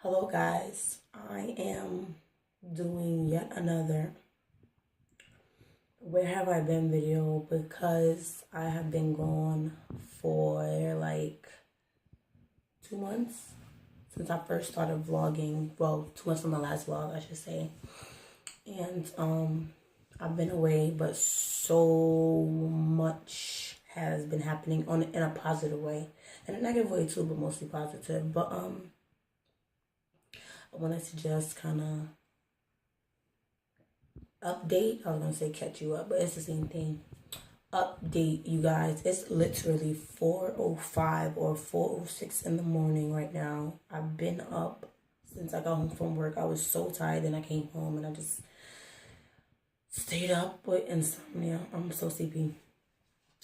Hello guys, I am doing yet another Where Have I Been video because I have been gone for like 2 months since I first started vlogging. Well, 2 months from my last vlog, I should say. And I've been away, but so much has been happening in a positive way. In a negative way too, but mostly positive. But I wanted to just kind of update. I was gonna say catch you up, but it's the same thing. Update you guys. It's literally 4:05 or 4:06 in the morning right now. I've been up since I got home from work. I was so tired, and I came home and I just stayed up with insomnia. I'm so sleepy.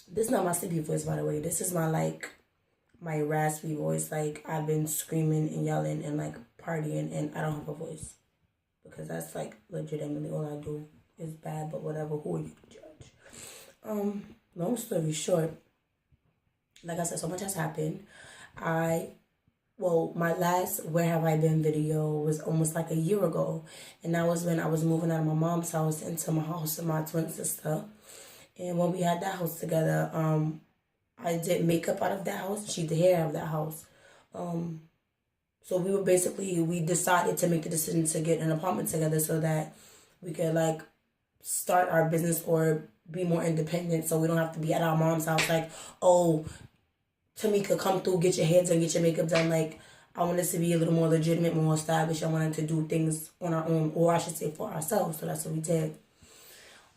This is not my sleepy voice, by the way. This is my raspy voice. Like, I've been screaming and yelling and like partying, and I don't have a voice because that's like legitimately all I do is bad. But whatever, who are you to judge? Long story short, like I said, so much has happened. My last Where Have I Been video was almost like a year ago, and that was when I was moving out of my mom's house into my house with my twin sister. And when we had that house together, I did makeup out of that house. She did hair out of that house. So we decided to make the decision to get an apartment together so that we could like start our business or be more independent, so we don't have to be at our mom's house like, oh, Tamika, come through, get your hair done, get your makeup done. Like, I wanted to be a little more legitimate, more established. I wanted to do things on our own, or I should say for ourselves. So that's what we did.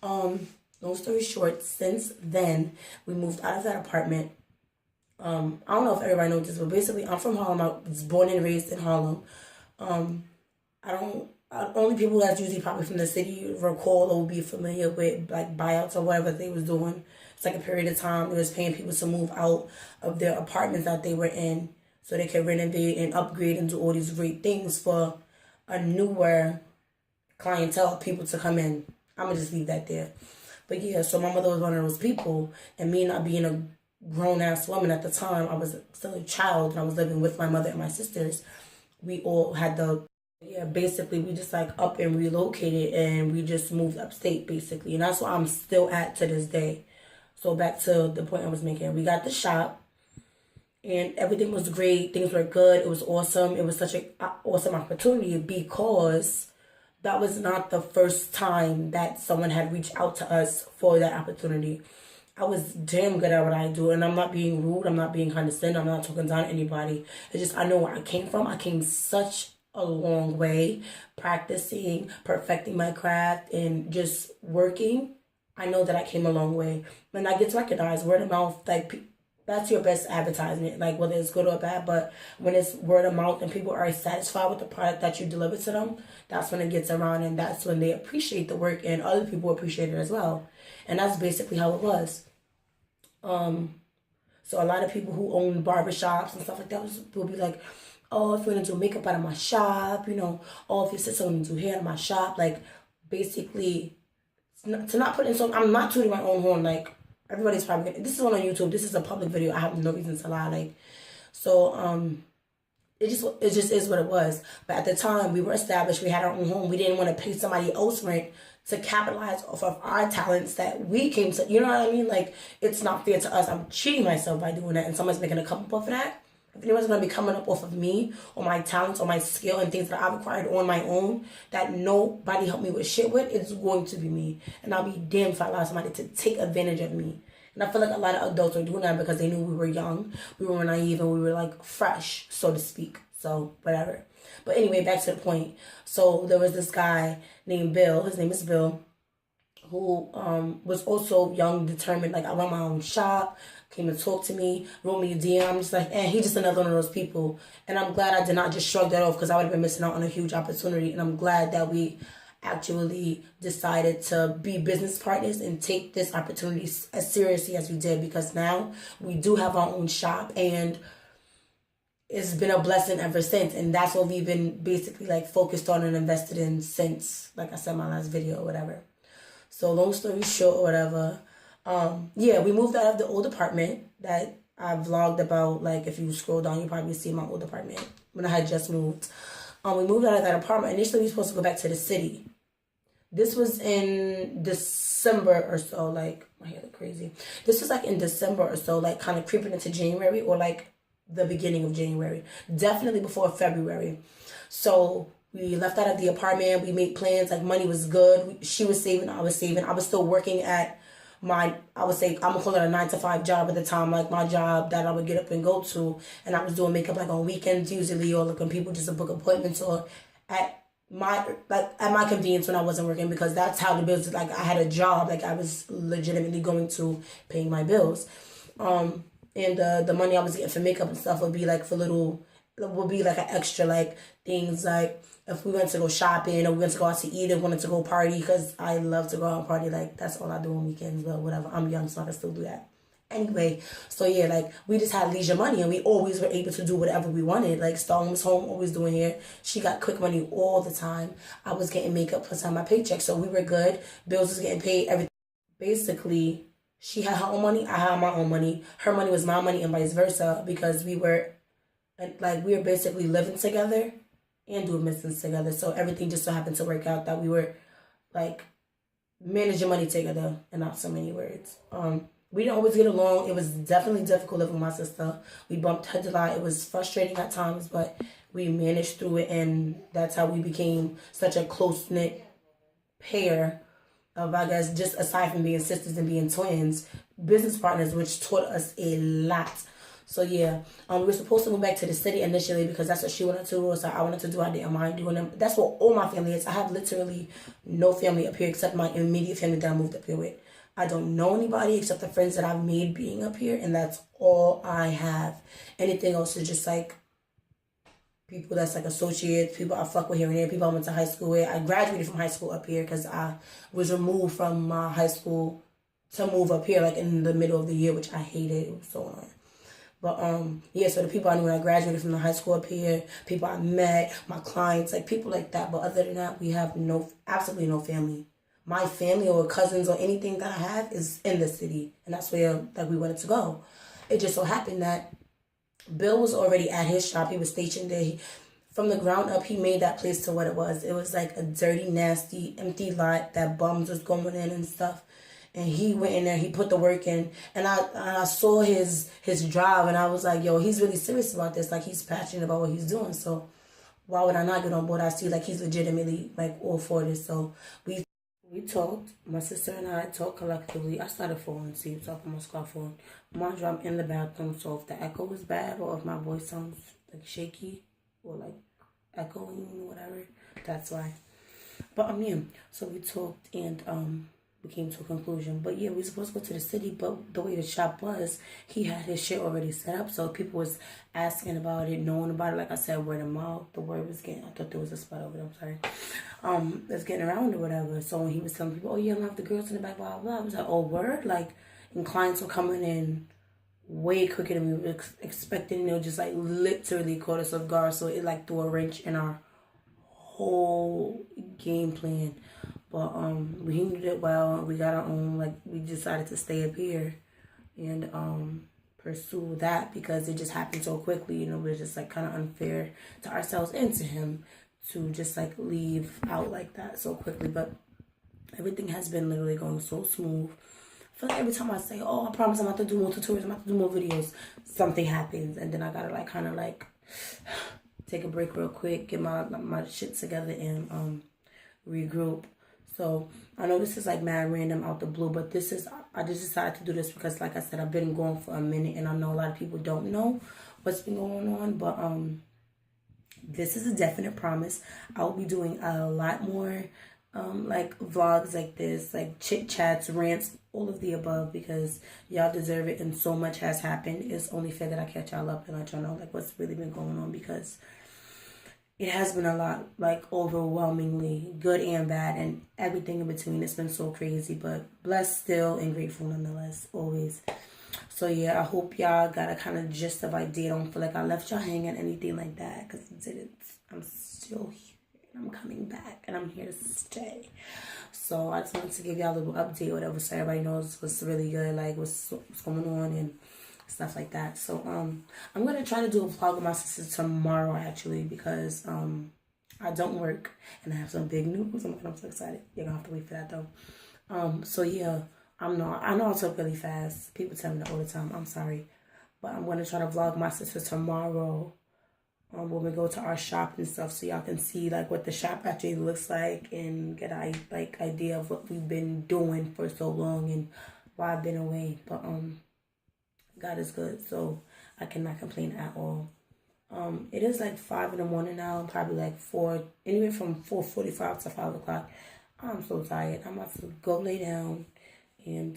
Long story short, since then, we moved out of that apartment. I don't know if everybody knows this, but basically, I'm from Harlem. I was born and raised in Harlem. Only people that's usually probably from the city recall or will be familiar with like buyouts or whatever they was doing. It's like a period of time they was paying people to move out of their apartments that they were in so they could renovate and upgrade and do all these great things for a newer clientele, people to come in. I'm gonna just leave that there. But yeah, so my mother was one of those people, and me not being a grown-ass woman at the time, I was still a child, and I was living with my mother and my sisters. We all had basically we just like up and relocated, and we just moved upstate basically, and that's where I'm still at to this day. So back to the point I was making, we got the shop, and everything was great. Things were good. It was awesome. It was such an awesome opportunity because that was not the first time that someone had reached out to us for that opportunity. I was damn good at what I do, and I'm not being rude. I'm not being condescending. I'm not talking down to anybody. It's just I know where I came from. I came such a long way practicing, perfecting my craft, and just working. I know that I came a long way. When I get recognized, word of mouth, like, that's your best advertisement, like whether it's good or bad. But when it's word of mouth and people are satisfied with the product that you deliver to them, that's when it gets around, and that's when they appreciate the work and other people appreciate it as well. And that's basically how it was. So a lot of people who own barbershops and stuff like that will be like, oh, if you want to do makeup out of my shop, oh, if your sister want to do hair out of my shop, like, basically, to not put in so, I'm not tooting my own horn, like, everybody's probably gonna, this is on YouTube, this is a public video, I have no reason to lie, like, so, it just is what it was. But at the time, we were established, we had our own home, we didn't want to pay somebody else rent to capitalize off of our talents that we came to, you know what I mean? Like, it's not fair to us. I'm cheating myself by doing that, and someone's making a come up off of that. If anyone's going to be coming up off of me or my talents or my skill and things that I've acquired on my own that nobody helped me with shit with, it's going to be me. And I'll be damned if I allow somebody to take advantage of me. And I feel like a lot of adults are doing that because they knew we were young, we were naive, and we were like fresh, so to speak. So, whatever. But anyway, back to the point. So there was this guy named Bill, his name is Bill, who was also young, determined. Like, I run my own shop, came to talk to me, wrote me a DM. I'm just like, he's just another one of those people. And I'm glad I did not just shrug that off, because I would have been missing out on a huge opportunity. And I'm glad that we actually decided to be business partners and take this opportunity as seriously as we did, because now we do have our own shop, and it's been a blessing ever since. And that's what we've been basically like focused on and invested in since, like I said, my last video or whatever. So long story short or whatever, we moved out of the old apartment that I vlogged about. Like, if you scroll down, you probably see my old apartment when I had just moved. We moved out of that apartment. Initially, we were supposed to go back to the city. This was in December or so, like, my hair look crazy. This was like in December or so, like kind of creeping into January, or like the beginning of January. Definitely before February. So we left out of the apartment. We made plans. Like, money was good. She was saving. I was saving. I was still working at I would say, I'm gonna call it a 9 to 5 job at the time, like my job that I would get up and go to. And I was doing makeup like on weekends usually, or like when people just book appointments, or at my convenience when I wasn't working, because that's how the bills, like, I had a job, like I was legitimately going to paying my bills. And the money I was getting for makeup and stuff would be like would be like an extra, like things like if we went to go shopping or we went to go out to eat or wanted to go party, because I love to go out and party. Like, that's all I do on weekends, but whatever. I'm young, so I can still do that. Anyway, so yeah, like, we just had leisure money, and we always were able to do whatever we wanted. Like, Stalin was home, always doing hair. She got quick money all the time. I was getting makeup plus on my paycheck, so we were good. Bills was getting paid, everything. Basically, she had her own money, I had my own money. Her money was my money, and vice versa, because we were basically living together and doing business together. So everything just so happened to work out that we were like managing money together, and not so many words. We didn't always get along. It was definitely difficult living with my sister. We bumped heads a lot. It was frustrating at times, but we managed through it, and that's how we became such a close-knit pair of, I guess, just aside from being sisters and being twins, business partners, which taught us a lot. So yeah, we were supposed to move back to the city initially because that's what she wanted to do. So I wanted to do. I didn't mind doing them. That's what all my family is. I have literally no family up here except my immediate family that I moved up here with. I don't know anybody except the friends that I've made being up here, and that's all I have. Anything else is just like people that's like associates, people I fuck with here and there, people I went to high school with. I graduated from high school up here because I was removed from my high school to move up here like in the middle of the year, which I hated. It was so annoying. But yeah, so the people I knew when I graduated from the high school up here, people I met, my clients, like people like that. But other than that, we have absolutely no family. My family or cousins or anything that I have is in the city, and that's where like we wanted to go. It just so happened that Bill was already at his shop. He was stationed there. From the ground up, he made that place to what it was. It was like a dirty, nasty, empty lot that bums was going in and stuff. And he went in there, he put the work in, and I saw his drive, and I was like, yo, he's really serious about this. Like, he's passionate about what he's doing. So why would I not get on board? I see like he's legitimately like all for this. So we talked. My sister and I talked collectively. I started falling asleep, so I almost got phone. Mind you, I'm in the bathroom, so if the echo is bad or if my voice sounds like shaky or like echoing or whatever, that's why. But yeah, so we talked and we came to a conclusion. But yeah, we were supposed to go to the city, but the way the shop was, he had his shit already set up, so people was asking about it, knowing about it. Like I said, word of mouth. The word was getting. I thought there was a spot over there. I'm sorry. It's getting around or whatever. So when he was telling people, oh yeah, I'm gonna have the girls in the back, blah blah blah, I was like, oh word, like, and clients were coming in way quicker than we were expecting. It just like literally caught us off guard. So it like threw a wrench in our whole game plan. But we handled it well. We got our own, like, we decided to stay up here and pursue that because it just happened so quickly. You know, it was just like kind of unfair to ourselves and to him to just like leave out like that so quickly. But everything has been literally going so smooth. I feel like every time I say, oh, I promise I'm about to do more tutorials, I'm about to do more videos, something happens, and then I gotta like kind of like take a break real quick, get my shit together and regroup. So I know this is like mad random out the blue, but I just decided to do this because, like I said, I've been going for a minute, and I know a lot of people don't know what's been going on, but this is a definite promise. I'll be doing a lot more like vlogs like this, like chit chats, rants, all of the above, because y'all deserve it and so much has happened. It's only fair that I catch y'all up and let y'all know like what's really been going on, because it has been a lot, like overwhelmingly good and bad and everything in between. It's been so crazy, but blessed still and grateful nonetheless, always. So yeah, I hope y'all got a kind of gist of idea. Don't feel like I left y'all hanging, anything like that, because I didn't. I'm still here. I'm coming back and I'm here to stay. So I just wanted to give y'all a little update or whatever, so everybody knows what's really good, like what's going on and stuff like that. So I'm gonna try to do a vlog with my sister tomorrow actually, because I don't work, and I have some big news. I'm so excited. You're gonna have to wait for that though. So yeah, I know I talk really fast. People tell me that all the time. I'm sorry, but I'm gonna try to vlog my sister tomorrow. When we go to our shop and stuff, so y'all can see like what the shop actually looks like and get a idea of what we've been doing for so long and why I've been away. But God is good, so I cannot complain at all. It is like 5 in the morning now. Probably like 4, anywhere from 4:45 to 5 o'clock. I'm so tired. I'm about to go lay down and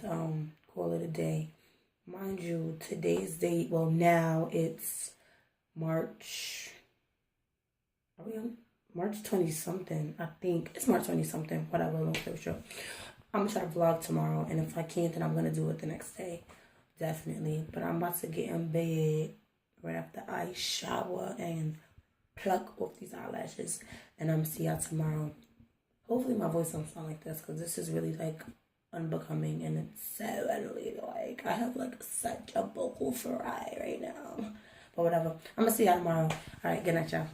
call it a day. Mind you, today's date. Well, now it's March. Are we on March 20 something? I think it's March 20 something. Whatever. Long story short, I'm gonna try to vlog tomorrow, and if I can't, then I'm gonna do it the next day, definitely. But I'm about to get in bed right after I shower and pluck off these eyelashes, and I'm gonna see y'all tomorrow. Hopefully my voice don't sound like this, because this is really like unbecoming, and it's so annoying. Like I have like such a vocal fry right now. But whatever. I'm gonna see y'all tomorrow. All right, good night, y'all.